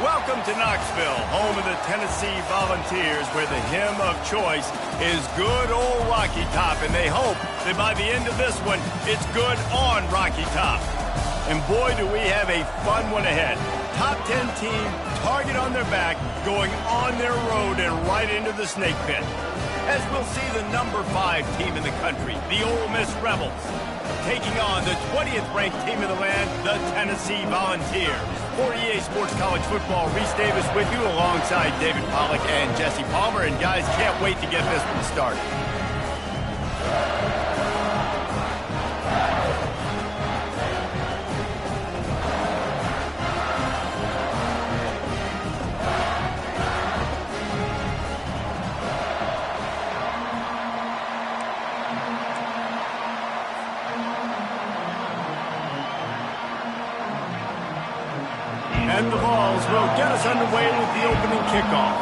Welcome to Knoxville, home of the Tennessee Volunteers, where the hymn of choice is good old Rocky Top, and they hope that by the end of this one, it's good on Rocky Top. And boy, do we have a fun one ahead. Top 10 team, target on their back, going on their road and right into the snake pit. As we'll see the number 5 team in the country, the Ole Miss Rebels, taking on the 20th ranked team in the land, the Tennessee Volunteers. For EA Sports College Football, Reese Davis with you alongside David Pollack and Jesse Palmer. And guys, can't wait to get this one started. And the Vols will get us underway with the opening kickoff.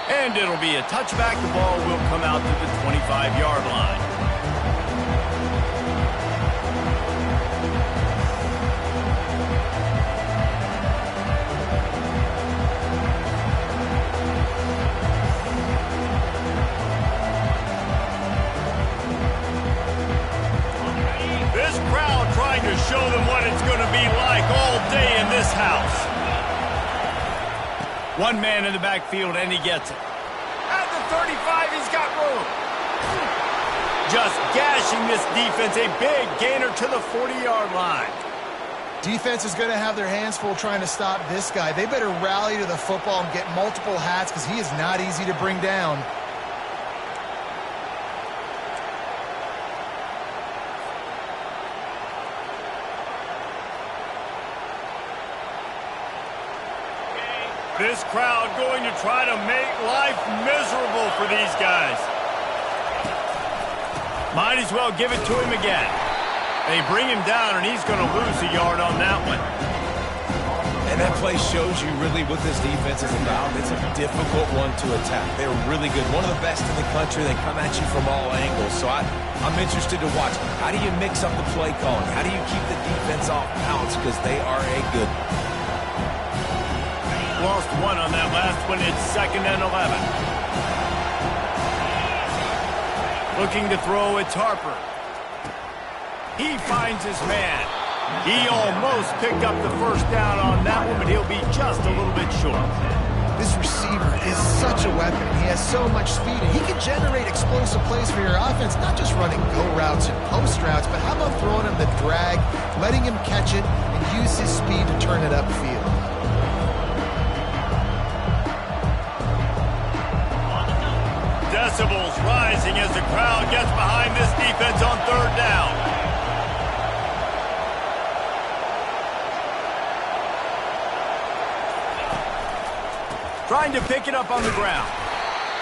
And it'll be a touchback. The ball will come out to the 25-yard line. To show them what it's going to be like all day in this house. One man in the backfield, and he gets it. At the 35, he's got room. Just gashing this defense, a big gainer to the 40-yard line. Defense is going to have their hands full trying to stop this guy. They better rally to the football and get multiple hats because he is not easy to bring down. This crowd going to try to make life miserable for these guys. Might as well give it to him again. They bring him down, and he's going to lose a yard on that one. And that play shows you really what this defense is about. It's a difficult one to attack. They're really good. One of the best in the country. They come at you from all angles. So I'm interested to watch. How do you mix up the play calling? How do you keep the defense off balance? Because they are a good one. Lost one on that last one. It's 2nd and 11. Looking to throw, it's Harper. He finds his man. He almost picked up the first down on that one, but he'll be just a little bit short. This receiver is such a weapon. He has so much speed, and he can generate explosive plays for your offense, not just running go routes and post routes, but how about throwing him the drag, letting him catch it, and use his speed to turn it upfield. Decibels rising as the crowd gets behind this defense on 3rd down. Trying to pick it up on the ground.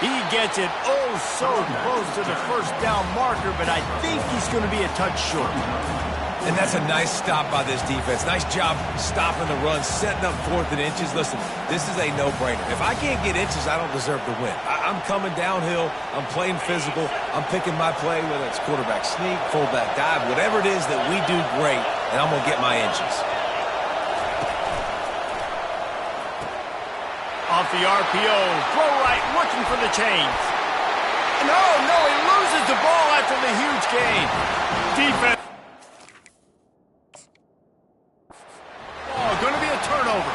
He gets it oh so close to the first down marker, but I think he's going to be a touch short. And that's a nice stop by this defense. Nice job stopping the run, setting up 4th and inches. Listen, this is a no-brainer. If I can't get inches, I don't deserve to win. I'm coming downhill. I'm playing physical. I'm picking my play, whether it's quarterback sneak, fullback dive, whatever it is that we do great, and I'm going to get my inches. Off the RPO, throw right, looking for the chains. No, he loses the ball after the huge gain. Defense. Going to be a turnover.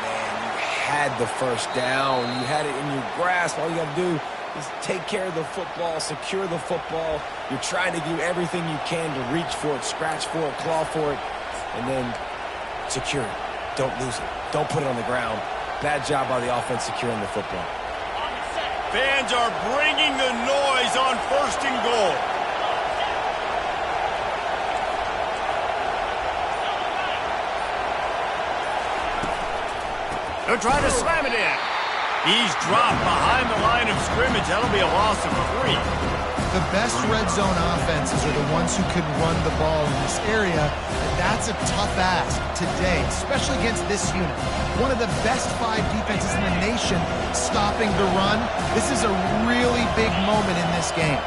Man, you had the first down. You had it in your grasp. All you got to do is take care of the football, secure the football. You're trying to do everything you can to reach for it, scratch for it, claw for it, and then secure it. Don't lose it. Don't put it on the ground. Bad job by the offense securing the football. Fans are bringing the noise on 1st and goal. They'll try to slam it in. He's dropped behind the line of scrimmage. That'll be a loss of 3. The best red zone offenses are the ones who can run the ball in this area, and that's a tough ask today, especially against this unit. One of the best 5 defenses in the nation stopping the run. This is a really big moment in this game.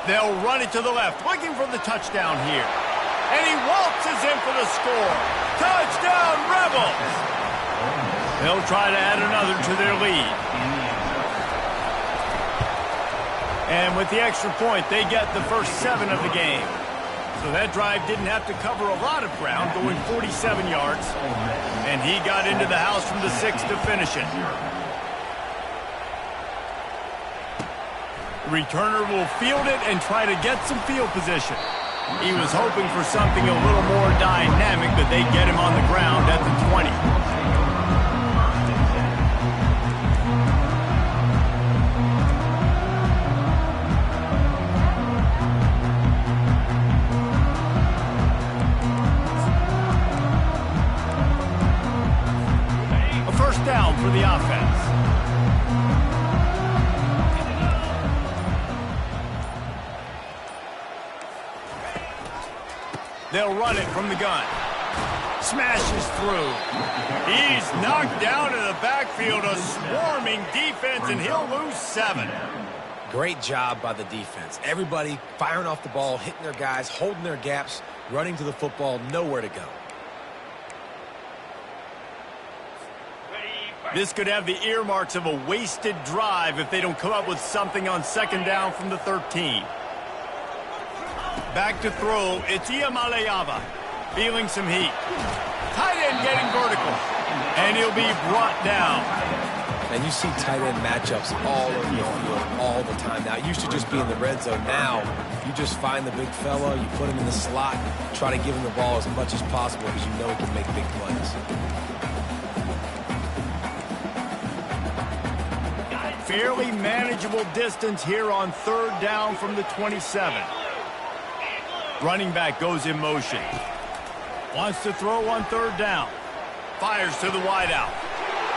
They'll run it to the left, looking for the touchdown here. And he waltzes in for the score. Touchdown, Rebels! They'll try to add another to their lead. And with the extra point, they get the first 7 of the game. So that drive didn't have to cover a lot of ground, going 47 yards. And he got into the house from the 6 to finish it. Returner will field it and try to get some field position. He was hoping for something a little more dynamic, but they get him on the ground at the 20. A first down for the offense. They'll run it from the gun. Smashes through. He's knocked down in the backfield, a swarming defense, and he'll lose 7. Great job by the defense. Everybody firing off the ball, hitting their guys, holding their gaps, running to the football, nowhere to go. This could have the earmarks of a wasted drive if they don't come up with something on second down from the 13. Back to throw, it's Iamaleava, feeling some heat. Tight end getting vertical, and he'll be brought down. And you see tight end matchups all over the field all the time now. It used to just be in the red zone. Now, you just find the big fella, you put him in the slot, try to give him the ball as much as possible because you know he can make big plays. Fairly manageable distance here on third down from the 27. Running back goes in motion. Wants to throw on third down. Fires to the wideout.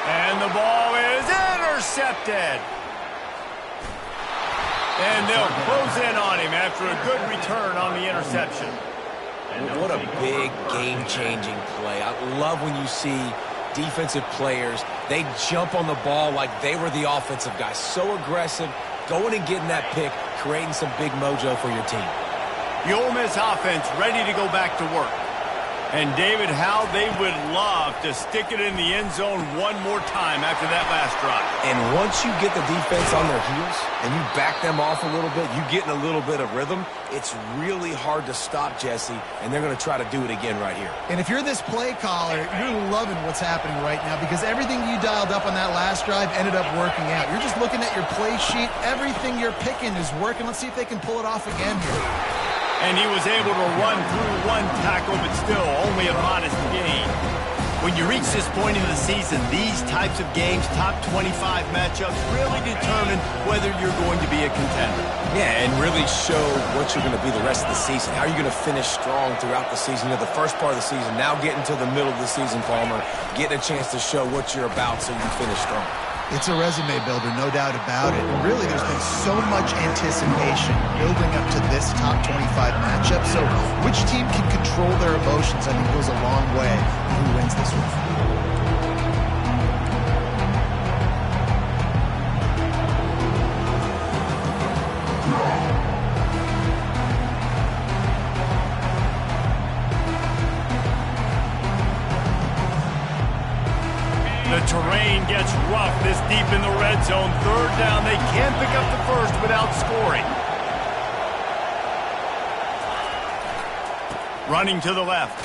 And the ball is intercepted. And they'll close in on him after a good return on the interception. What a big game-changing play. I love when you see defensive players, they jump on the ball like they were the offensive guys. So aggressive, going and getting that pick, creating some big mojo for your team. The Ole Miss offense ready to go back to work. And David, how they would love to stick it in the end zone one more time after that last drive. And once you get the defense on their heels and you back them off a little bit, you get in a little bit of rhythm, it's really hard to stop, Jesse, and they're going to try to do it again right here. And if you're this play caller, you're loving what's happening right now because everything you dialed up on that last drive ended up working out. You're just looking at your play sheet. Everything you're picking is working. Let's see if they can pull it off again here. And he was able to run through one tackle, but still only a modest gain. When you reach this point in the season, these types of games, top 25 matchups, really determine whether you're going to be a contender. Yeah, and really show what you're going to be the rest of the season. How are you going to finish strong throughout the season? You know, the first part of the season, now getting to the middle of the season, Palmer, getting a chance to show what you're about so you can finish strong. It's a resume builder, no doubt about it. And really, there's been so much anticipation building up to this top 25 matchup. So which team can control their emotions, I think, goes a long way in who wins this one. The terrain gets rough this deep in the red zone. Third down, they can't pick up the first without scoring. Running to the left.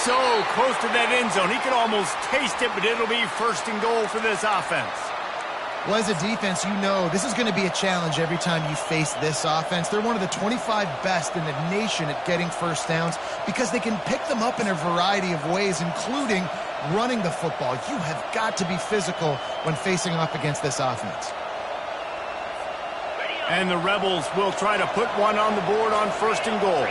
So close to that end zone. He can almost taste it, but it'll be first and goal for this offense. Well, as a defense, you know this is going to be a challenge every time you face this offense. They're one of the 25 best in the nation at getting first downs because they can pick them up in a variety of ways, including running the football. You have got to be physical when facing off against this offense. And the Rebels will try to put one on the board on first and goal.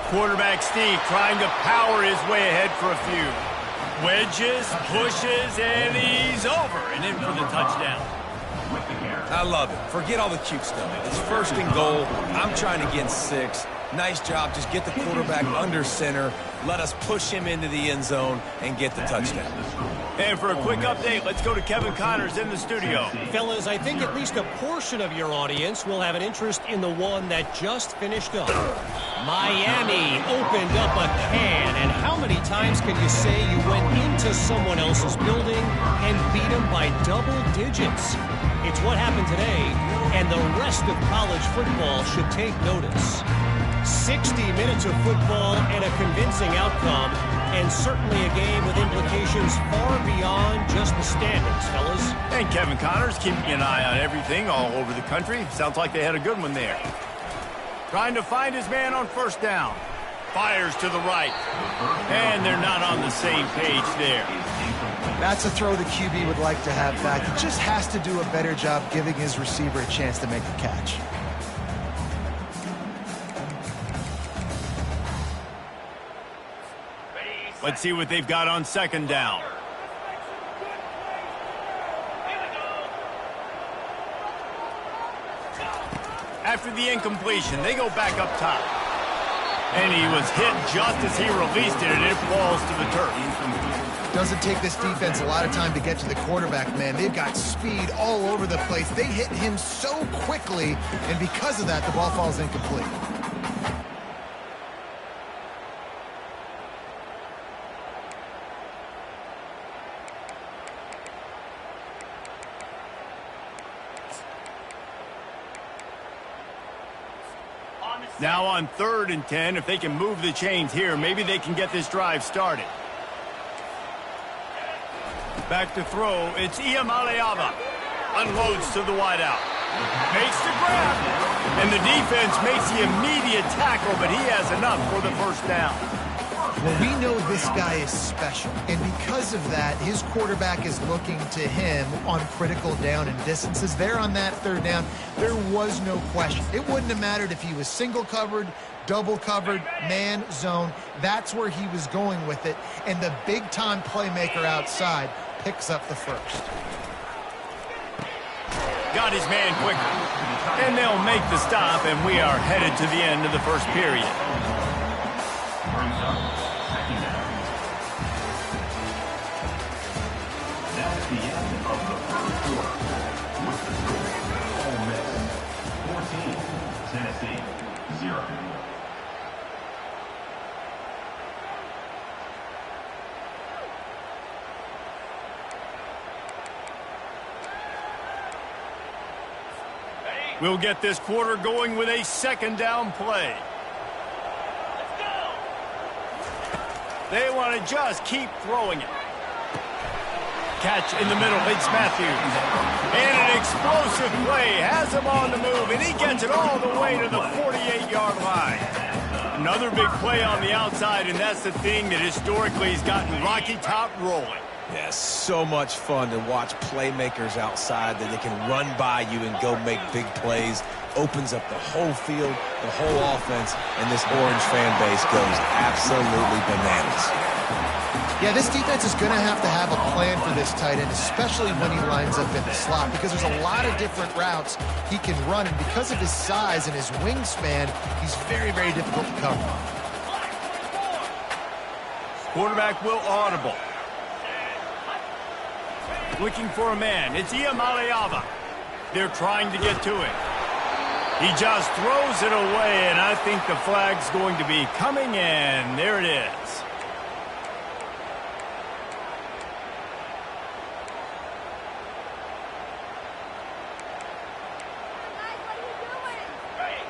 Quarterback Steve trying to power his way ahead for a few. Wedges, pushes, and he's over and in for the touchdown. I love it. Forget all the cute stuff. It's first and goal. I'm trying to get 6. Nice job. Just get the quarterback under center. Let us push him into the end zone and get the touchdown. And for a quick update, let's go to Kevin Connors in the studio. Fellas, I think at least a portion of your audience will have an interest in the one that just finished up. Miami opened up a can, and how many times can you say you went into someone else's building and beat them by double digits? It's what happened today, and the rest of college football should take notice. 60 minutes of football and a convincing outcome, and certainly a game with implications far beyond just the standings, fellas. And Kevin Connors keeping an eye on everything all over the country. Sounds like they had a good one there. Trying to find his man on first down. Fires to the right. And they're not on the same page there. That's a throw the QB would like to have back. He just has to do a better job giving his receiver a chance to make the catch. Let's see what they've got on second down. After the incompletion, they go back up top. And he was hit just as he released it, and it falls to the turf. Doesn't take this defense a lot of time to get to the quarterback, man. They've got speed all over the place. They hit him so quickly, and because of that, the ball falls incomplete. Now on 3rd and 10, if they can move the chains here, maybe they can get this drive started. Back to throw, it's Iamaleava. Unloads to the wideout. Makes the grab. And the defense makes the immediate tackle, but he has enough for the first down. Well, we know this guy is special, and because of that, his quarterback is looking to him on critical down and distances. There on that 3rd down, there was no question. It wouldn't have mattered if he was single covered, double covered, man, zone. That's where he was going with it, and the big-time playmaker outside picks up the first. Got his man quicker, and they'll make the stop, and we are headed to the end of the first period. We'll get this quarter going with a second down play. They want to just keep throwing it. Catch in the middle, it's Matthews. And an explosive play has him on the move, and he gets it all the way to the 48-yard line. Another big play on the outside, and that's the thing that historically has gotten Rocky Top rolling. Yeah, so much fun to watch playmakers outside that they can run by you and go make big plays. Opens up the whole field, the whole offense, and this Orange fan base goes absolutely bananas. Yeah, this defense is going to have a plan for this tight end, especially when he lines up in the slot, because there's a lot of different routes he can run, and because of his size and his wingspan, he's very, very difficult to cover. Quarterback will audible. Looking for a man. It's Iamaleava. They're trying to get to him. He just throws it away, and I think the flag's going to be coming in. There it is.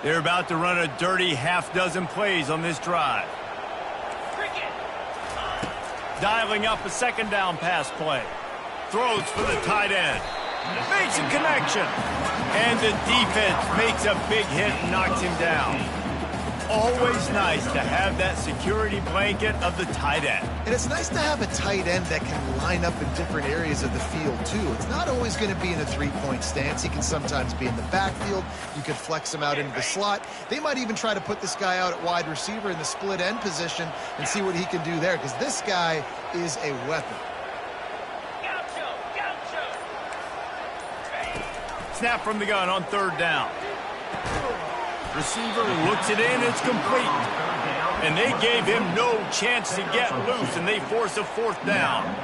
They're about to run a dirty half-dozen plays on this drive. Dialing up a second down pass play. Throws for the tight end. Makes a connection. And the defense makes a big hit and knocks him down. Always nice to have that security blanket of the tight end. And it's nice to have a tight end that can line up in different areas of the field, too. It's not always going to be in a three-point stance. He can sometimes be in the backfield. You could flex him out into the slot. They might even try to put this guy out at wide receiver in the split end position and see what he can do there, because this guy is a weapon. Snap from the gun on third down. Receiver looks it in, it's complete. And they gave him no chance to get loose, and they force a fourth down.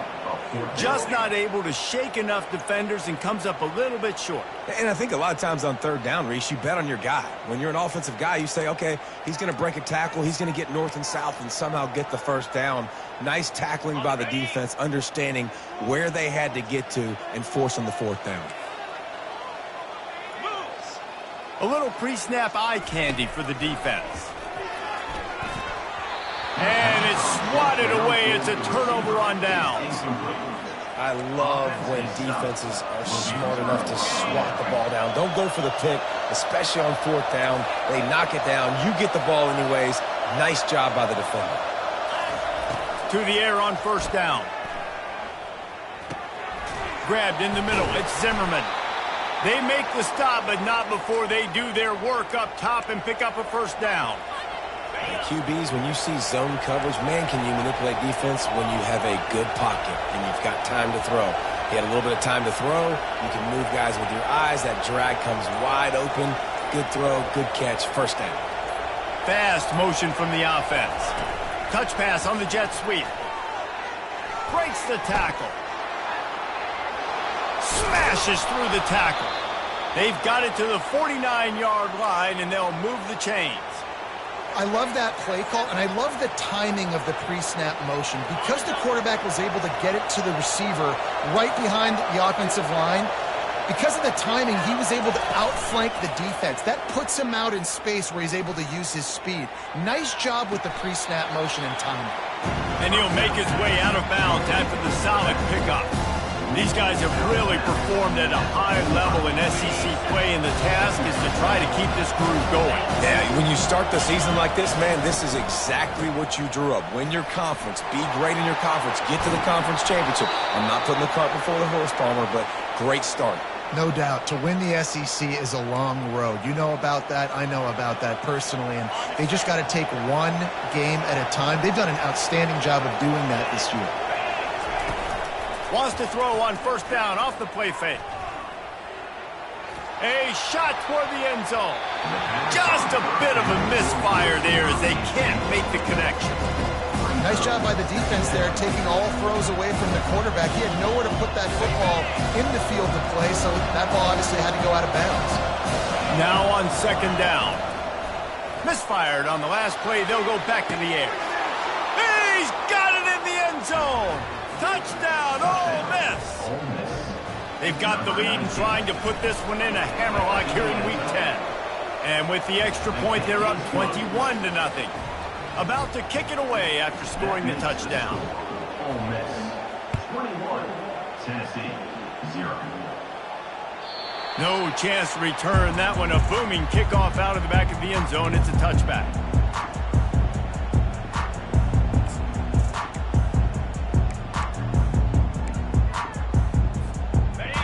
Just not able to shake enough defenders and comes up a little bit short. And I think a lot of times on third down, Reese, you bet on your guy. When you're an offensive guy, you say, okay, he's going to break a tackle, he's going to get north and south and somehow get the first down. Nice tackling by the defense, understanding where they had to get to and forcing the fourth down. A little pre-snap eye candy for the defense. And it's swatted away. It's a turnover on downs. I love when defenses are smart enough to swat the ball down. Don't go for the pick, especially on fourth down. They knock it down. You get the ball anyways. Nice job by the defender. To the air on first down. Grabbed in the middle. It's Zimmerman. They make the stop, but not before they do their work up top and pick up a first down. QBs, when you see zone coverage, man, can you manipulate defense when you have a good pocket and you've got time to throw. You had a little bit of time to throw. You can move guys with your eyes. That drag comes wide open. Good throw, good catch, first down. Fast motion from the offense. Touch pass on the jet sweep. Breaks the tackle. Smashes through the tackle. They've got it to the 49-yard line, and they'll move the chains. I love that play call, and I love the timing of the pre-snap motion. Because the quarterback was able to get it to the receiver right behind the offensive line, because of the timing, he was able to outflank the defense. That puts him out in space where he's able to use his speed. Nice job with the pre-snap motion and timing. And he'll make his way out of bounds after the solid pickup. These guys have really performed at a high level in SEC play, and the task is to try to keep this groove going. Yeah, when you start the season like this, man, this is exactly what you drew up. Win your conference. Be great in your conference. Get to the conference championship. I'm not putting the cart before the horse, Palmer, but great start. No doubt. To win the SEC is a long road. You know about that. I know about that personally, and they just got to take one game at a time. They've done an outstanding job of doing that this year. Wants to throw on first down off the play fake. A shot toward the end zone. Just a bit of a misfire there as they can't make the connection. Nice job by the defense there, taking all throws away from the quarterback. He had nowhere to put that football in the field to play, so that ball obviously had to go out of bounds. Now on second down. Misfired on the last play. They'll go back to the air. He's got it in the end zone. Touchdown, Ole Miss! They've got the lead and trying to put this one in a hammerlock here in Week 10. And with the extra point, they're up 21-0. About to kick it away after scoring the touchdown. Ole Miss 21, Tennessee 0. No chance to return that one. A booming kickoff out of the back of the end zone. It's a touchback.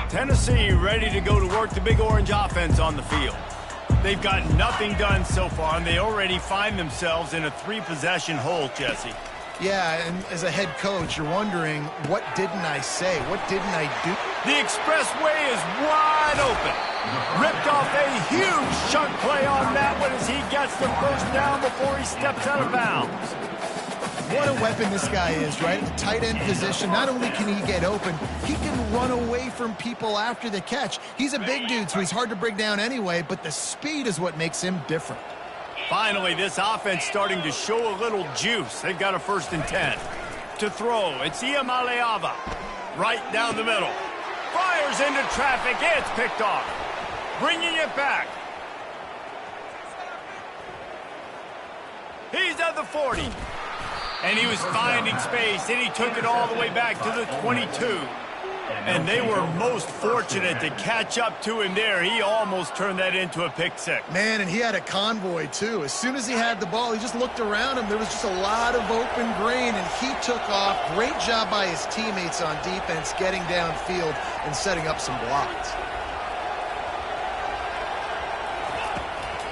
Tennessee ready to go to work the Big Orange offense on the field. They've got nothing done so far, and they already find themselves in a three-possession hole, Jesse. Yeah, and as a head coach, you're wondering, what didn't I say? What didn't I do? The expressway is wide open. Ripped off a huge chunk play on that one as he gets the first down before he steps out of bounds. What a weapon this guy is, right? The tight end position, not only can he get open, he can run away from people after the catch. He's a big dude, so he's hard to bring down anyway, but the speed is what makes him different. Finally, this offense starting to show a little juice. They've got a 1st and 10. To throw, it's Iamaleava. Right down the middle. Fires into traffic. It's picked off. Bringing it back. He's at the 40. And he was finding space, and he took it all the way back to the 22. And they were most fortunate to catch up to him there. He almost turned that into a pick six. Man, and he had a convoy, too. As soon as he had the ball, he just looked around him. There was just a lot of open grain, and he took off. Great job by his teammates on defense, getting downfield and setting up some blocks.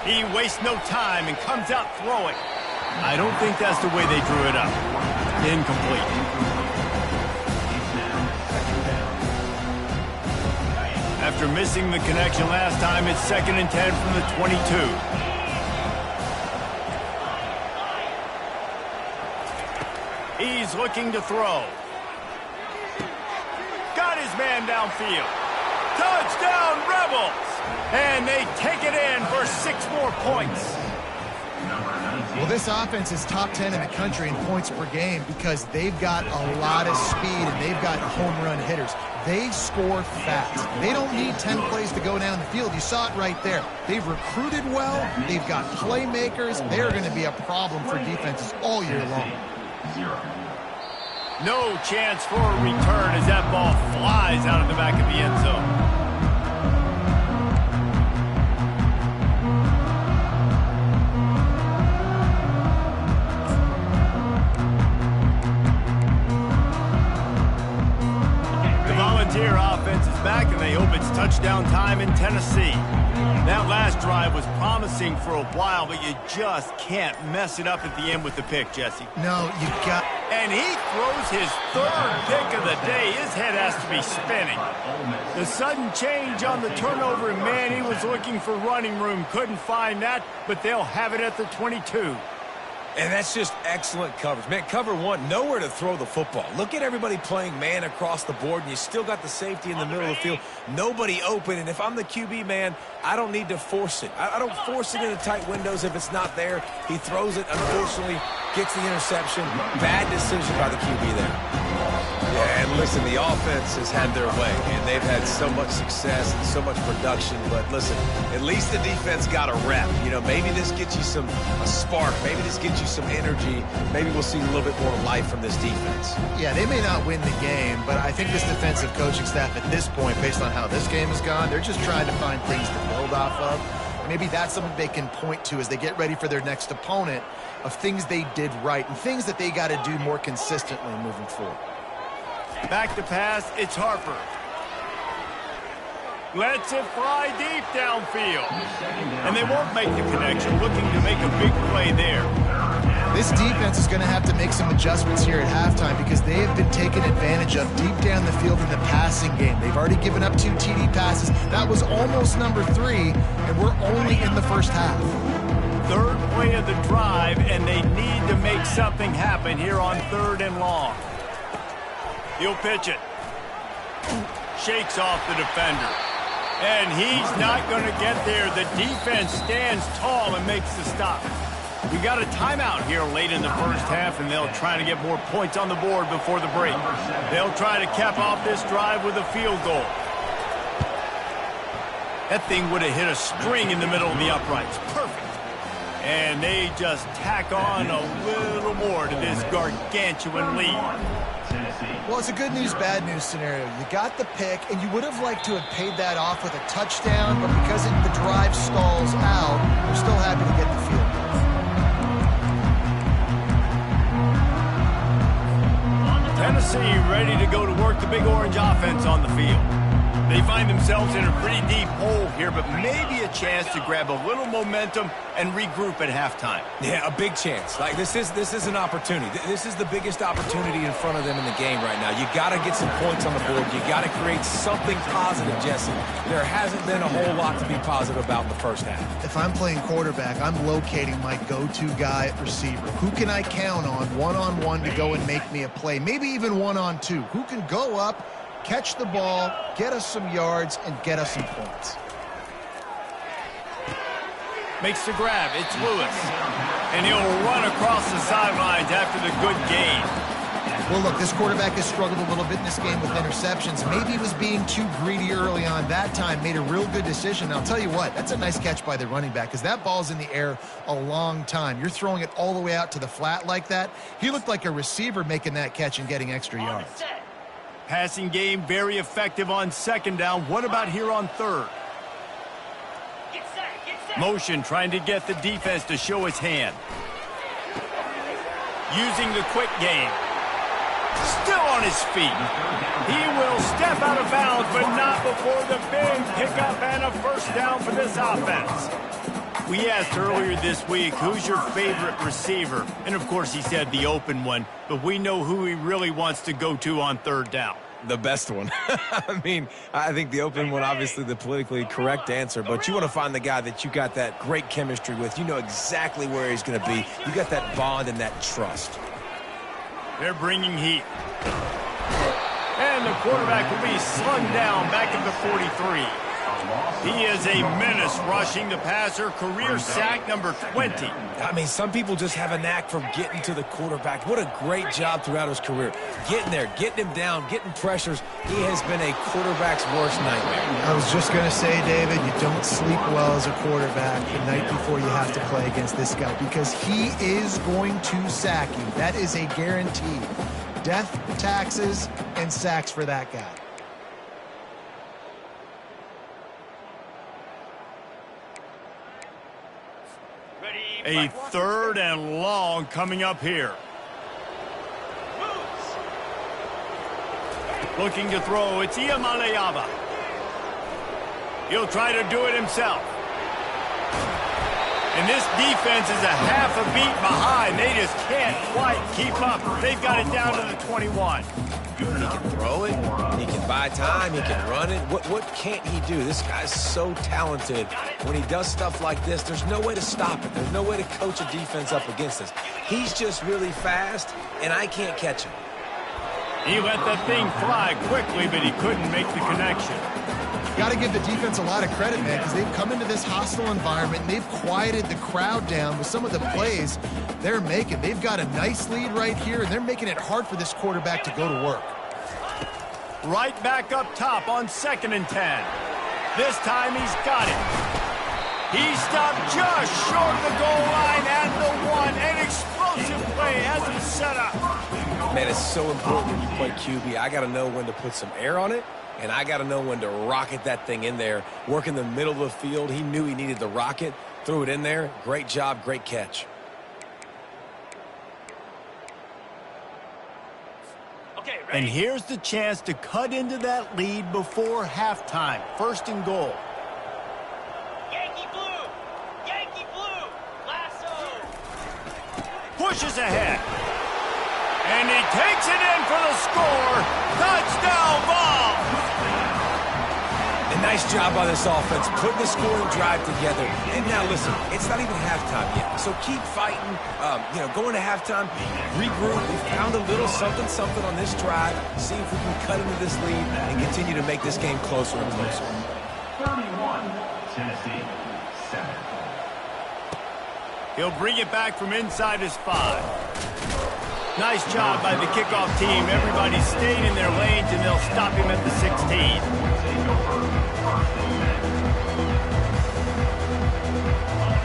He wastes no time and comes out throwing. I don't think that's the way they drew it up. Incomplete. After missing the connection last time, it's 2nd and 10 from the 22. He's looking to throw. Got his man downfield. Touchdown, Rebels! And they take it in for 6 more points. Well, this offense is top 10 in the country in points per game because they've got a lot of speed and they've got home run hitters. They score fast. They don't need 10 plays to go down the field. You saw it right there. They've recruited well. They've got playmakers. They're going to be a problem for defenses all year long. No chance for a return as that ball flies out of the back of the end zone. Volunteer offense is back, and they hope it's touchdown time in Tennessee. That last drive was promising for a while, but you just can't mess it up at the end with the pick, Jesse. No, you got... And he throws his 3rd pick of the day. His head has to be spinning. The sudden change on the turnover, and man, he was looking for running room. Couldn't find that, but they'll have it at the 22. And that's just excellent coverage. Man, cover 1, nowhere to throw the football. Look at everybody playing man across the board, and you still got the safety in the middle of the field. Nobody open, and if I'm the QB, man, I don't need to force it. I don't force it into tight windows if it's not there. He throws it, unfortunately, gets the interception. Bad decision by the QB there. Yeah, and listen, the offense has had their way, and they've had so much success and so much production. But listen, at least the defense got a rep. You know, maybe this gets you a spark. Maybe this gets you some energy. Maybe we'll see a little bit more life from this defense. Yeah, they may not win the game, but I think this defensive coaching staff at this point, based on how this game has gone, they're just trying to find things to build off of. Maybe that's something they can point to as they get ready for their next opponent of things they did right and things that they got to do more consistently moving forward. Back to pass, it's Harper. Lets it fly deep downfield. And they won't make the connection, looking to make a big play there. This defense is going to have to make some adjustments here at halftime because they have been taken advantage of deep down the field in the passing game. They've already given up 2 TD passes. That was almost number 3, and we're only in the first half. 3rd play of the drive, and they need to make something happen here on 3rd and long. He'll pitch it. Shakes off the defender. And he's not going to get there. The defense stands tall and makes the stop. We got a timeout here late in the first half, and they'll try to get more points on the board before the break. They'll try to cap off this drive with a field goal. That thing would have hit a string in the middle of the uprights. Perfect. And they just tack on a little more to this gargantuan lead. Well, it's a good news, bad news scenario. You got the pick, and you would have liked to have paid that off with a touchdown, but because the drive stalls out, we're still happy to get the field goal. Tennessee ready to go to work the Big Orange offense on the field. They find themselves in a pretty deep hole here, but maybe a chance to grab a little momentum and regroup at halftime. Yeah, a big chance. Like this is an opportunity. This is the biggest opportunity in front of them in the game right now. You got to get some points on the board. You got to create something positive, Jesse. There hasn't been a whole lot to be positive about in the first half. If I'm playing quarterback, I'm locating my go-to guy at receiver. Who can I count on one-on-one to go and make me a play? Maybe even one-on-two. Who can go up, catch the ball, get us some yards, and get us some points. Makes the grab. It's Lewis. And he'll run across the sidelines after the good gain. Well, look, this quarterback has struggled a little bit in this game with interceptions. Maybe he was being too greedy early on. That time made a real good decision. And I'll tell you what, that's a nice catch by the running back because that ball's in the air a long time. You're throwing it all the way out to the flat like that. He looked like a receiver making that catch and getting extra yards. Passing game very effective on 2nd down. What about here on 3rd? Motion trying to get the defense to show his hand. Using the quick game. Still on his feet. He will step out of bounds, but not before the big pickup and a first down for this offense. We asked earlier this week, who's your favorite receiver? And, of course, he said the open one, but we know who he really wants to go to on 3rd down. The best one. I mean, I think the open one, obviously the politically correct answer, but you want to find the guy that you got that great chemistry with. You know exactly where he's going to be. You got that bond and that trust. They're bringing heat. And the quarterback will be slung down back at the 43. He is a menace rushing the passer, career sack number 20. I mean, some people just have a knack for getting to the quarterback. What a great job throughout his career. Getting there, getting him down, getting pressures. He has been a quarterback's worst nightmare. I was just going to say, David, you don't sleep well as a quarterback the night before you have to play against this guy because he is going to sack you. That is a guarantee. Death, taxes, and sacks for that guy. A 3rd and long coming up here. Looking to throw, it's Iamaleava. He'll try to do it himself. And this defense is a half a beat behind. They just can't quite keep up. They've got it down to the 21. He can throw it. He can buy time. He can run it. What can't he do? This guy's so talented. When he does stuff like this, there's no way to stop it. There's no way to coach a defense up against this. He's just really fast, and I can't catch him. He let that thing fly quickly, but he couldn't make the connection. Got to give the defense a lot of credit, man, because they've come into this hostile environment and they've quieted the crowd down with some of the plays they're making. They've got a nice lead right here, and they're making it hard for this quarterback to go to work. Right back up top on 2nd and 10. This time he's got it. He stopped just short of the goal line at the 1. An explosive play as he set up. Man, it's so important when you play QB. I got to know when to put some air on it, and I got to know when to rocket that thing in there. Work in the middle of the field. He knew he needed the rocket. Threw it in there. Great job, great catch. And here's the chance to cut into that lead before halftime. 1st and goal. Yankee blue! Yankee blue! Lasso! Pushes ahead. And he takes it in for the score. Touchdown ball! A nice job by this offense, putting the scoring drive together. And now listen, it's not even halftime yet, so keep fighting. Going to halftime, regroup. We found a little something on this drive. See if we can cut into this lead and continue to make this game closer and closer. 31, Tennessee, 7. He'll bring it back from inside his 5. Nice job by the kickoff team. Everybody stayed in their lanes, and they'll stop him at the 16.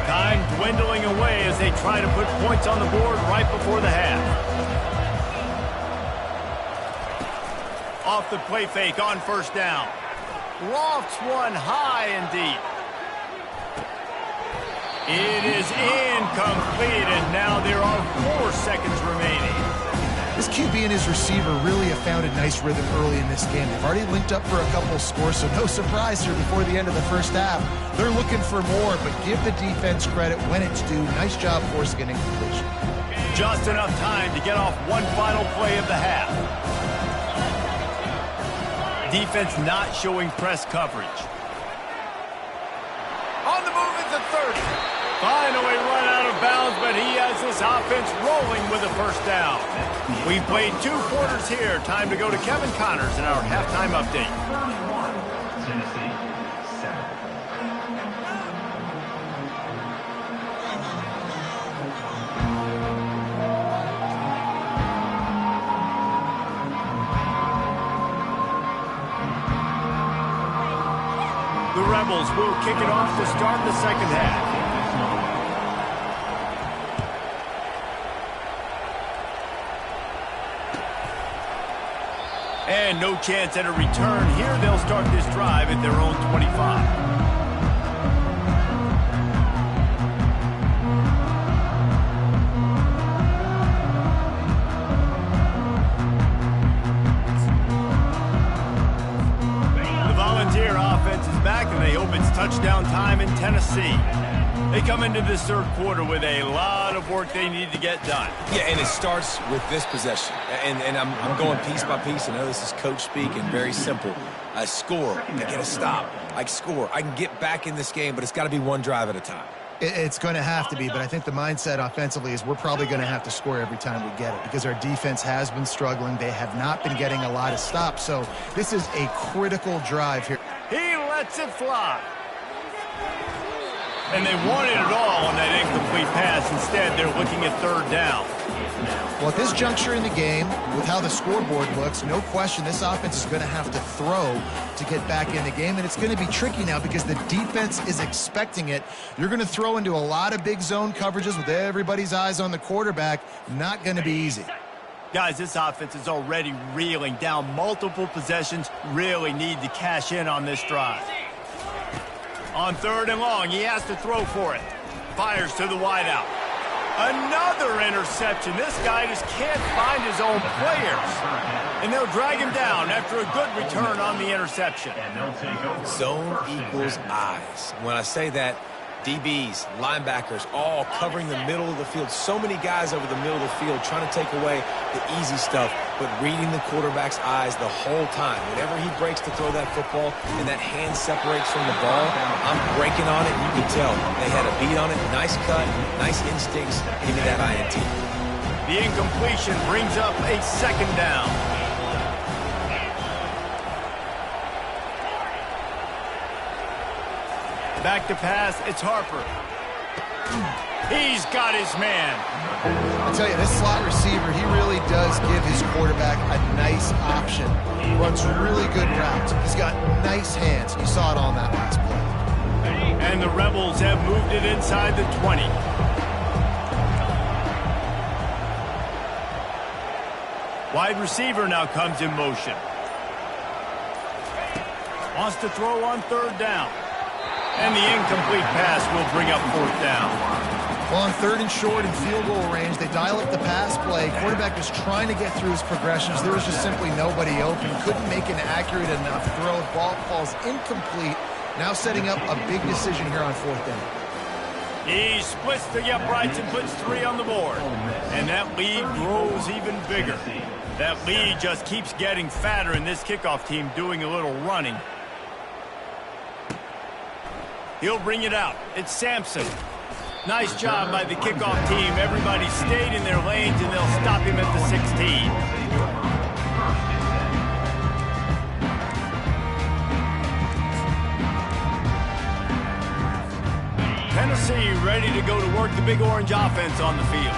Time dwindling away as they try to put points on the board right before the half. Off the play fake on 1st down. Lofts one high and deep. It is incomplete, and now there are 4 seconds remaining. This QB and his receiver really have found a nice rhythm early in this game. They've already linked up for a couple scores, so no surprise here before the end of the 1st half. They're looking for more, but give the defense credit when it's due. Nice job forcing an incompletion. Just enough time to get off one final play of the half. Defense not showing press coverage. On the move at the 30. Finally run out of bounds, but he has this offense rolling with a 1st down. We've played 2 quarters here. Time to go to Kevin Connors in our halftime update. 31, Tennessee, 7. The Rebels will kick it off to start the 2nd half. And no chance at a return here. They'll start this drive at their own 25. Touchdown time in Tennessee. They come into this 3rd quarter with a lot of work they need to get done. Yeah, and it starts with this possession. And I'm going piece by piece. I know this is coach speak and very simple. I score. I get a stop. I score. I can get back in this game, but it's got to be one drive at a time. It's going to have to be, but I think the mindset offensively is we're probably going to have to score every time we get it because our defense has been struggling. They have not been getting a lot of stops, so this is a critical drive here. He lets it fly. And they wanted it all on that incomplete pass. Instead, they're looking at third down. Well, at this juncture in the game, with how the scoreboard looks, no question this offense is going to have to throw to get back in the game, and it's going to be tricky now because the defense is expecting it. You're going to throw into a lot of big zone coverages with everybody's eyes on the quarterback. Not going to be easy. Guys, this offense is already reeling down multiple possessions. Really need to cash in on this drive. On third and long, he has to throw for it. Fires to the wideout. Another interception. This guy just can't find his own players. And they'll drag him down after a good return on the interception. Zone equals eyes. When I say that, DBs, linebackers, all covering the middle of the field. So many guys over the middle of the field trying to take away the easy stuff, but reading the quarterback's eyes the whole time. Whenever he breaks to throw that football and that hand separates from the ball, I'm breaking on it. You can tell they had a beat on it. Nice cut, nice instincts. Give me that INT. The incompletion brings up a second down. Back to pass, it's Harper. He's got his man. I tell you, this slot receiver, he really does give his quarterback a nice option. Runs really good routes. He's got nice hands. You saw it on that last play. And the Rebels have moved it inside the 20. Wide receiver now comes in motion. Wants to throw on third down. And the incomplete pass will bring up fourth down. Well, on third and short and field goal range, they dial up the pass play. Quarterback was trying to get through his progressions. There was just simply nobody open. Couldn't make an accurate enough throw. Ball falls incomplete. Now setting up a big decision here on fourth down. He splits the uprights and puts 3 on the board. And that lead grows even bigger. That lead just keeps getting fatter, and this kickoff team doing a little running. He'll bring it out. It's Sampson. Nice job by the kickoff team. Everybody stayed in their lanes, and they'll stop him at the 16. Tennessee ready to go to work the Big Orange offense on the field.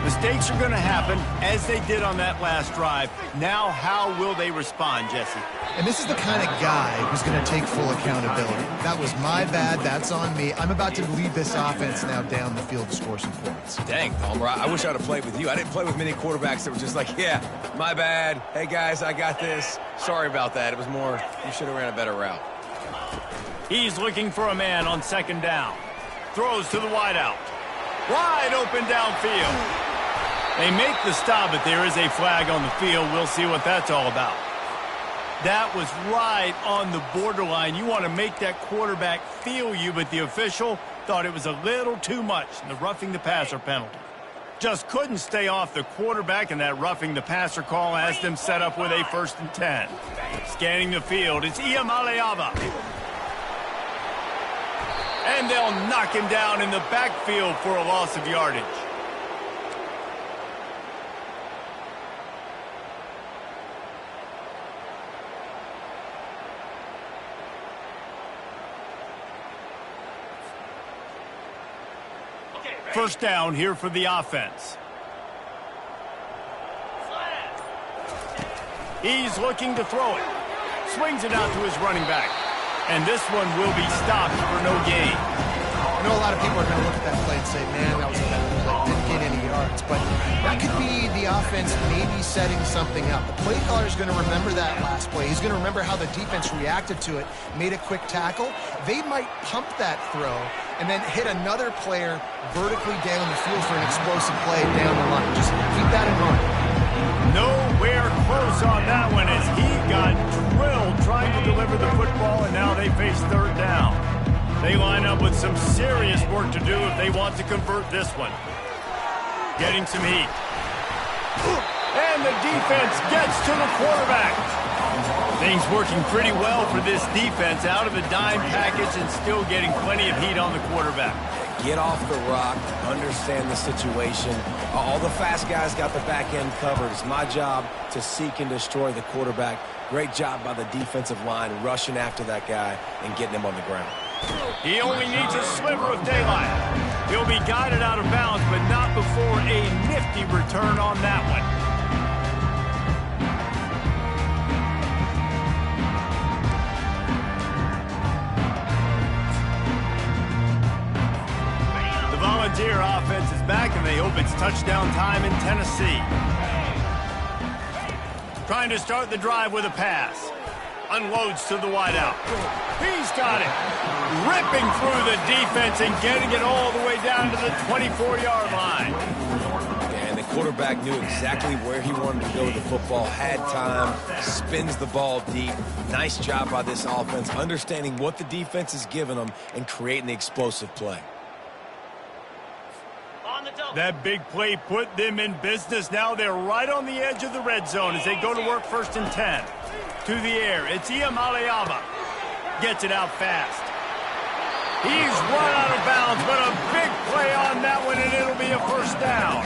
Mistakes are going to happen, as they did on that last drive. Now, how will they respond, Jesse? And this is the kind of guy who's going to take full accountability. That was my bad. That's on me. I'm about to lead this offense now down the field to score some points. Dang, Palmer, I wish I would have played with you. I didn't play with many quarterbacks that were just like, yeah, my bad. Hey, guys, I got this. Sorry about that. It was more, you should have ran a better route. He's looking for a man on second down. Throws to the wideout. Wide open downfield. They make the stop, but there is a flag on the field. We'll see what that's all about. That was right on the borderline. You want to make that quarterback feel you, but the official thought it was a little too much in the roughing the passer penalty. Just couldn't stay off the quarterback, and that roughing the passer call has them set up with a 1st and 10. Scanning the field, it's Iamaleava. And they'll knock him down in the backfield for a loss of yardage. First down here for the offense. He's looking to throw it. Swings it out to his running back. And this one will be stopped for no gain. I know a lot of people are going to look at that play and say, man, that was a bad play. Didn't get any yards. But that could be the offense maybe setting something up. The play caller is going to remember that last play. He's going to remember how the defense reacted to it, made a quick tackle. They might pump that throw and then hit another player vertically down the field for an explosive play down the line. Just keep that in mind. Nowhere close on that one as he got drilled trying to deliver the football, and now they face third down. They line up with some serious work to do if they want to convert this one. Getting some heat. And the defense gets to the quarterback. Things working pretty well for this defense, out of the dime package and still getting plenty of heat on the quarterback. get off the rock, understand the situation. All the fast guys got the back end covered. It's my job to seek and destroy the quarterback. Great job by the defensive line rushing after that guy and getting him on the ground. He only needs a sliver of daylight. He'll be guided out of bounds, but not before a nifty return on that one. The Volunteer offense is back, and they hope it's touchdown time in Tennessee. Trying to start the drive with a pass. Unloads to the wideout. He's got it. Ripping through the defense and getting it all the way down to the 24-yard line. And the quarterback knew exactly where he wanted to go with the football, had time, spins the ball deep. Nice job by this offense, understanding what the defense is giving them and creating the explosive play. That big play put them in business. Now they're right on the edge of the red zone as they go to work 1st and 10. To the air, it's Iamaleava. Gets it out fast. He's run out of bounds, but a big play on that one, and it'll be a first down.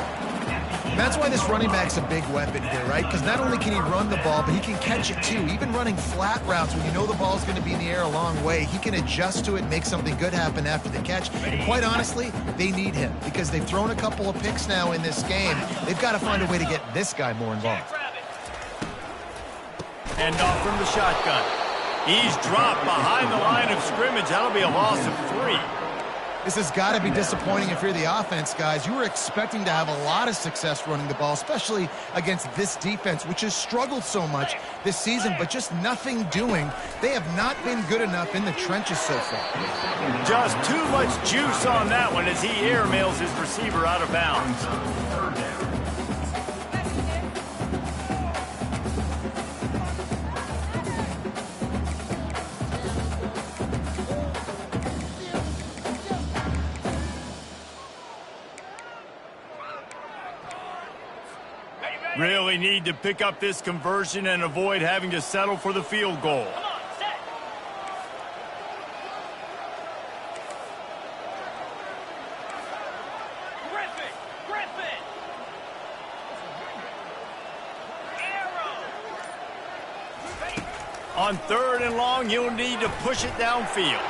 That's why this running back's a big weapon here, right? Because not only can he run the ball, but he can catch it too. Even running flat routes when you know the ball's going to be in the air a long way, he can adjust to it and make something good happen after the catch. And quite honestly, they need him because they've thrown a couple of picks now in this game. They've got to find a way to get this guy more involved. And off from the shotgun. He's dropped behind the line of scrimmage. That'll be a loss of 3. This has got to be disappointing if you're the offense, guys. You were expecting to have a lot of success running the ball, especially against this defense, which has struggled so much this season, but just nothing doing. They have not been good enough in the trenches so far. Just too much juice on that one as he airmails his receiver out of bounds. Really need to pick up this conversion and avoid having to settle for the field goal. Come on, set. Griffin. Arrow. On 3rd and long, he'll need to push it downfield.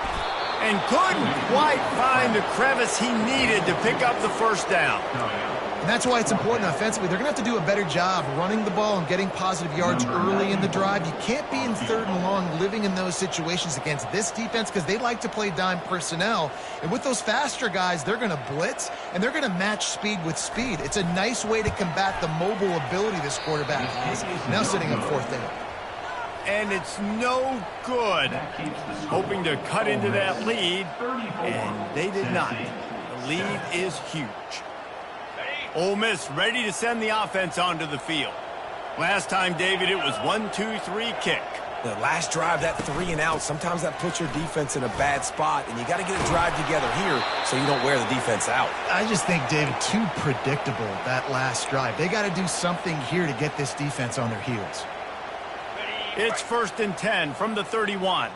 And couldn't quite find the crevice he needed to pick up the first down. And that's why it's important offensively. They're going to have to do a better job running the ball and getting positive yards early in the drive. You can't be in 3rd and long living in those situations against this defense because they like to play dime personnel. And with those faster guys, they're going to blitz, and they're going to match speed with speed. It's a nice way to combat the mobile ability this quarterback has. Now sitting up 4th down. And it's no good. Hoping to cut into that lead, and they did not. The lead is huge. Ole Miss ready to send the offense onto the field. Last time, David, it was 1-2-3 kick. The last drive, that 3 and out, sometimes that puts your defense in a bad spot, and you got to get a drive together here so you don't wear the defense out. I just think, David, too predictable, that last drive. They got to do something here to get this defense on their heels. It's 1st and 10 from the 31.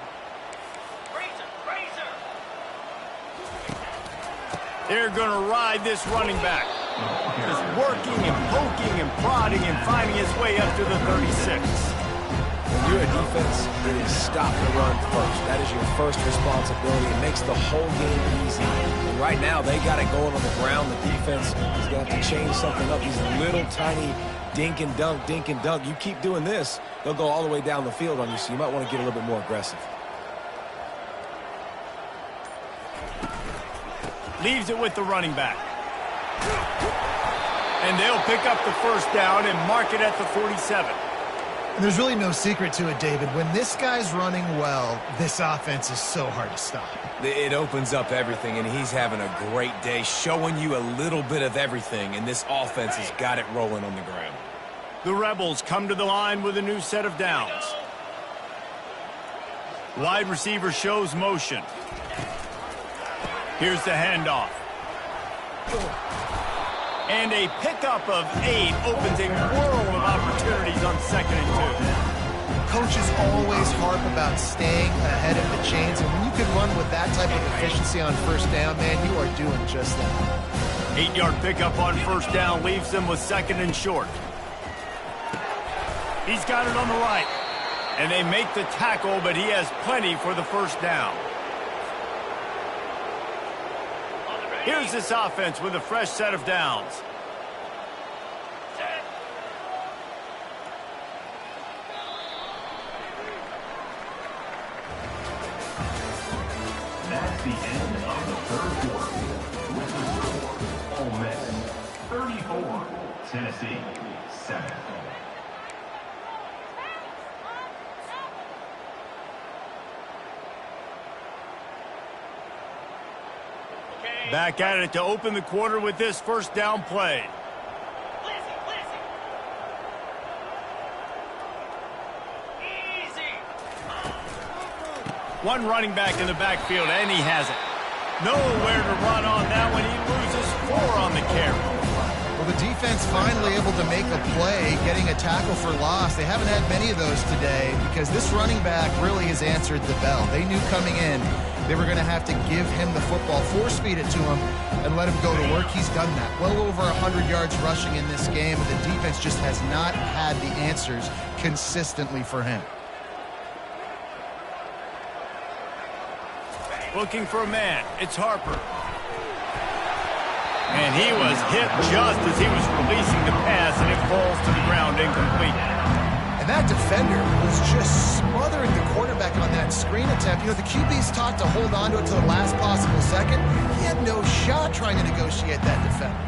They're going to ride this running back. Just working and poking and prodding and finding his way up to the 36. When you're a defense, it is stop the run first. That is your first responsibility. It makes the whole game easy. And right now, they got it going on the ground. The defense is going to have to change something up. These little tiny dink and dunk, dink and dunk. You keep doing this, they'll go all the way down the field on you, so you might want to get a little bit more aggressive. Leaves it with the running back. And they'll pick up the first down and mark it at the 47. And there's really no secret to it, David. When this guy's running well, this offense is so hard to stop. It opens up everything, and he's having a great day, showing you a little bit of everything, and this offense has got it rolling on the ground. The Rebels come to the line with a new set of downs. Wide receiver shows motion. Here's the handoff. And a pickup of 8 opens a world of opportunities on 2nd and 2. coaches always harp about staying ahead of the chains, and when you can run with that type of efficiency on first down, man, you are doing just that. 8-yard pickup on first down leaves them with 2nd and short. He's got it on the right. And they make the tackle, but he has plenty for the first down. Here's this offense with a fresh set of downs. That's the end of the third quarter. With the score, Ole Miss 34, Tennessee 7. Back at it to open the quarter with this first down play. Easy. One running back in the backfield, and he has it. Nowhere to run on that one. He loses 4 on the carry. Well, the defense finally able to make a play, getting a tackle for loss. They haven't had many of those today because this running back really has answered the bell. They knew coming in they were going to have to give him the football, force-feed it to him, and let him go to work. He's done that. Well over 100 yards rushing in this game, and the defense just has not had the answers consistently for him. Looking for a man. It's Harper. And he was hit just as he was releasing the pass, and it falls to the ground incomplete. And that defender was just smothering the quarterback on that screen attempt. You know, the QB's taught to hold on to it to the last possible second. He had no shot trying to negotiate that defender.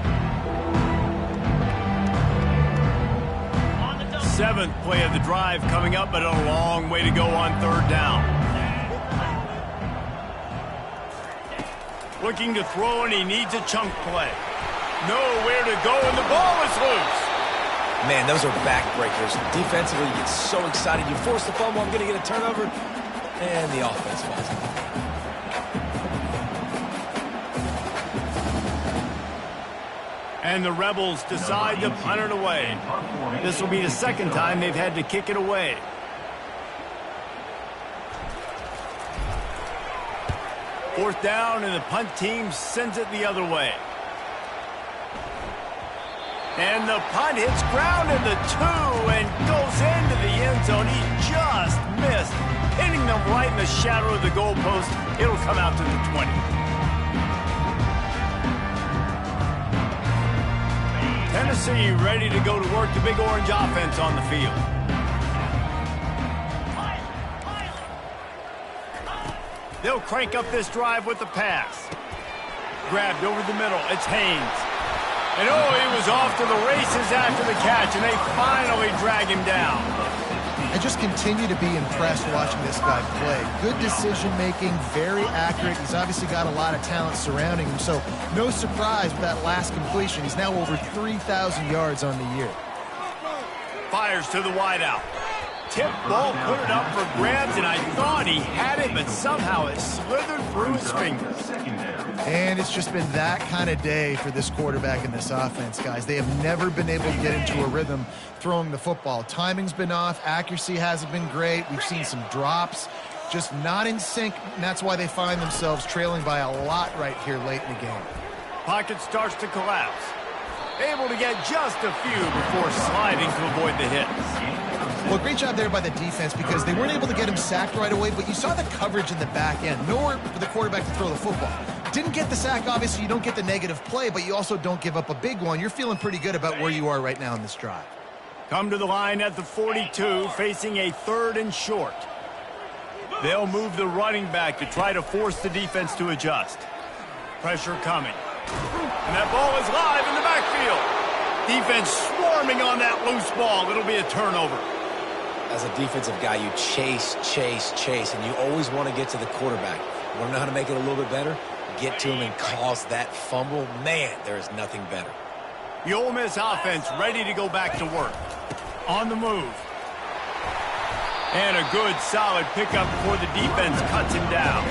7th play of the drive coming up, but a long way to go on 3rd down. Looking to throw, and he needs a chunk play. Nowhere to go, and the ball is loose. Man, those are backbreakers. Defensively, you get so excited. You force the fumble, I'm going to get a turnover, and the offense falls. And the Rebels decide to punt it away. This will be the 2nd time they've had to kick it away. Fourth down, and the punt team sends it the other way. And the punt hits ground at the 2 and goes into the end zone. He just missed, hitting them right in the shadow of the goalpost. It'll come out to the 20. Tennessee ready to go to work. The Big Orange offense on the field. They'll crank up this drive with the pass. Grabbed over the middle. It's Haynes. And oh, he was off to the races after the catch, and they finally drag him down. I just continue to be impressed watching this guy play. Good decision-making, very accurate. He's obviously got a lot of talent surrounding him, so no surprise with that last completion. He's now over 3,000 yards on the year. Fires to the wideout. Tip ball, put it up for grabs, and I thought he had it, but somehow it slithered through his fingers. And it's just been that kind of day for this quarterback and this offense, guys. They have never been able to get into a rhythm throwing the football. Timing's been off. Accuracy hasn't been great. We've seen some drops, just not in sync, and that's why they find themselves trailing by a lot right here late in the game. Pocket starts to collapse. Able to get just a few before sliding to avoid the hits. Well, great job there by the defense because they weren't able to get him sacked right away, but you saw the coverage in the back end. Nowhere for the quarterback to throw the football. Didn't get the sack, obviously. You don't get the negative play, but you also don't give up a big one. You're feeling pretty good about where you are right now in this drive. Come to the line at the 42, facing a 3rd and short. They'll move the running back to try to force the defense to adjust. Pressure coming. And that ball is live in the backfield. Defense swarming on that loose ball. It'll be a turnover. As a defensive guy, you chase, and you always want to get to the quarterback. You want to know how to make it a little bit better? Get to him and cause that fumble. Man, there is nothing better. The Ole Miss offense ready to go back to work. On the move. And a good, solid pickup before the defense cuts him down.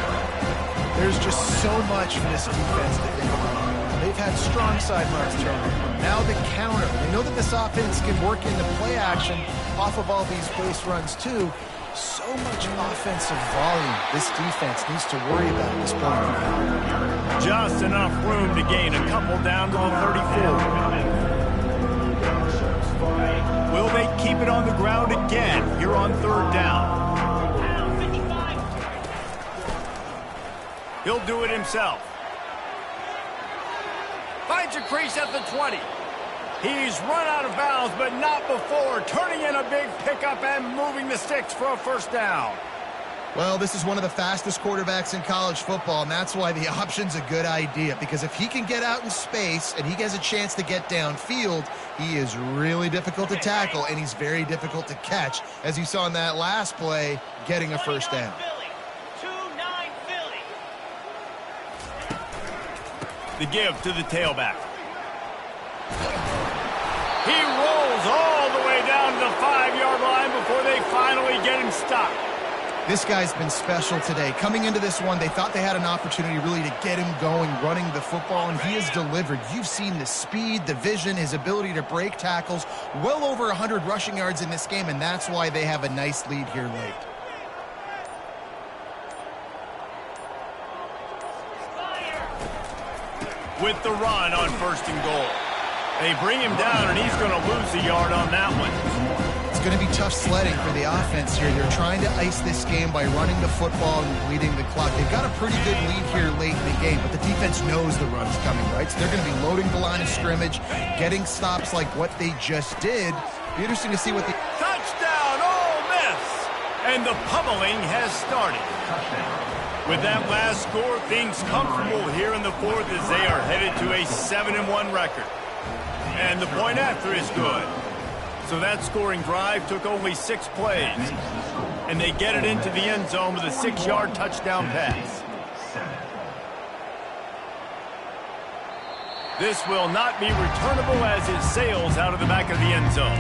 There's just so much for this defense to think about. They've had strong side runs turnover. Now the counter. They know that this offense can work in the play action off of all these base runs too. So much offensive volume this defense needs to worry about at this point. Just enough room to gain a couple down to the 34. Will they keep it on the ground again here on third down? He'll do it himself. Finds a crease at the 20. He's run out of bounds, but not before turning in a big pickup and moving the sticks for a first down. Well, this is one of the fastest quarterbacks in college football, and that's why the option's a good idea, because if he can get out in space and he has a chance to get downfield, he is really difficult to tackle, and he's very difficult to catch, as you saw in that last play, getting a first down. The give to the tailback. He rolls all the way down to the 5-yard line before they finally get him stopped. This guy's been special today. Coming into this one, they thought they had an opportunity really to get him going, running the football, and he has delivered. You've seen the speed, the vision, his ability to break tackles, well over 100 rushing yards in this game, and that's why they have a nice lead here late. With the run on first and goal. They bring him down, and he's going to lose a yard on that one. It's going to be tough sledding for the offense here. They're trying to ice this game by running the football and bleeding the clock. They've got a pretty good lead here late in the game, but the defense knows the run's coming, right? So they're going to be loading the line of scrimmage, getting stops like what they just did. Be interesting to see what the... Touchdown, Ole Miss! And the pummeling has started. With that last score, things comfortable here in the fourth as they are headed to a 7-1 record. And the point after is good. So that scoring drive took only 6 plays. And they get it into the end zone with a 6-yard touchdown pass. This will not be returnable as it sails out of the back of the end zone.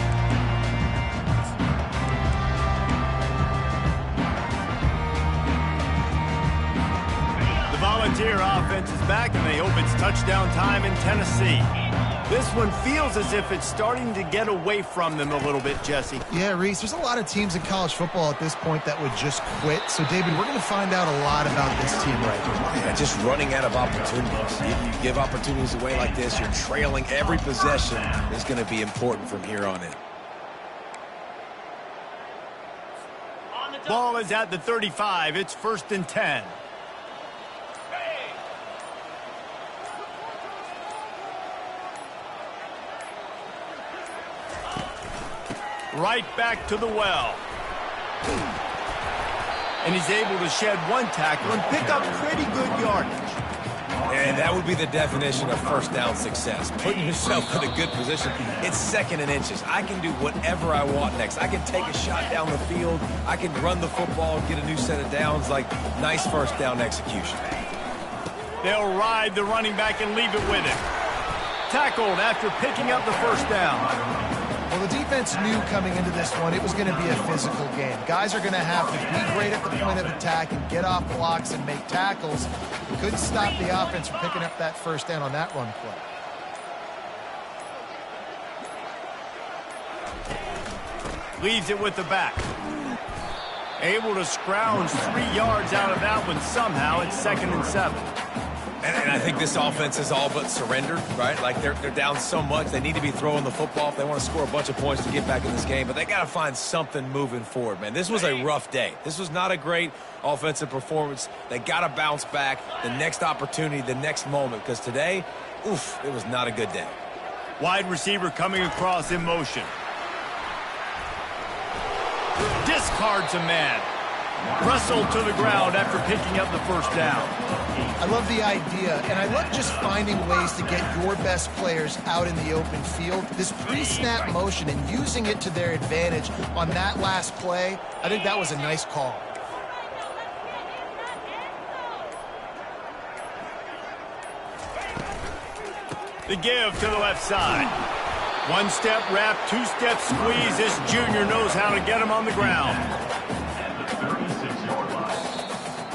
The Volunteer offense is back, and they hope it's touchdown time in Tennessee. This one feels as if it's starting to get away from them a little bit, Jesse. Yeah, Reese, there's a lot of teams in college football at this point that would just quit. So, David, we're going to find out a lot about this team right here. Yeah, just running out of opportunities. You give opportunities away like this, you're trailing every possession is going to be important from here on in. Ball is at the 35. It's 1st and 10. Right back to the well. And he's able to shed one tackle and pick up pretty good yardage. And that would be the definition of first down success. Putting yourself in a good position. It's 2nd and inches. I can do whatever I want next. I can take a shot down the field. I can run the football, get a new set of downs. Like, nice first down execution. They'll ride the running back and leave it with him. Tackled after picking up the first down. Well, the defense knew coming into this one it was going to be a physical game. Guys are going to have to be great at the point of attack and get off blocks and make tackles. We couldn't stop the offense from picking up that first down on that run play. Leaves it with the back. Able to scrounge 3 yards out of that one somehow. It's 2nd and 7. And I think this offense is all but surrendered, right? Like, they're down so much. They need to be throwing the football if they want to score a bunch of points to get back in this game. But they got to find something moving forward, man. This was a rough day. This was not a great offensive performance. They got to bounce back the next opportunity, the next moment. Because today, oof, it was not a good day. Wide receiver coming across in motion. Discards a man. Wrestled to the ground after picking up the first down. I love the idea, and I love just finding ways to get your best players out in the open field. This pre-snap motion and using it to their advantage on that last play, I think that was a nice call. The give to the left side. 1-step wrap, 2-step squeeze. This junior knows how to get him on the ground.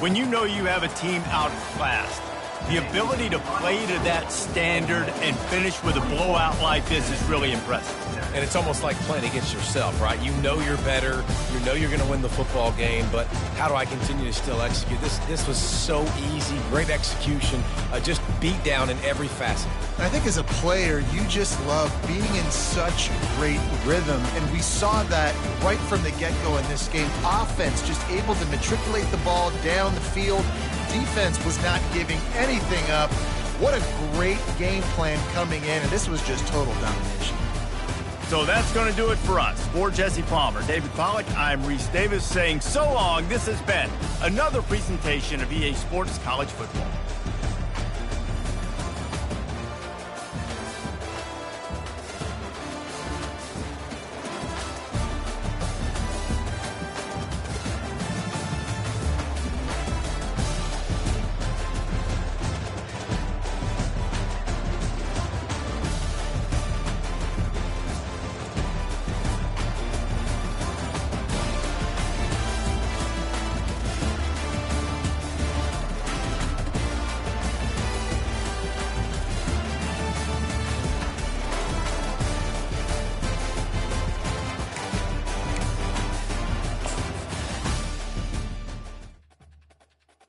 When you know you have a team outclassed, The ability to play to that standard and finish with a blowout like this is really impressive. And it's almost like playing against yourself, right? You know you're better. You know you're going to win the football game, but how do I continue to still execute? This was so easy, great execution, just beat down in every facet. I think as a player, you just love being in such great rhythm, and we saw that right from the get-go in this game. Offense just able to matriculate the ball down the field. Defense was not giving anything up. What a great game plan coming in, and this was just total domination. So that's going to do it for us. For Jesse Palmer, David Pollack, I'm Reese Davis saying so long. This has been another presentation of EA Sports College Football.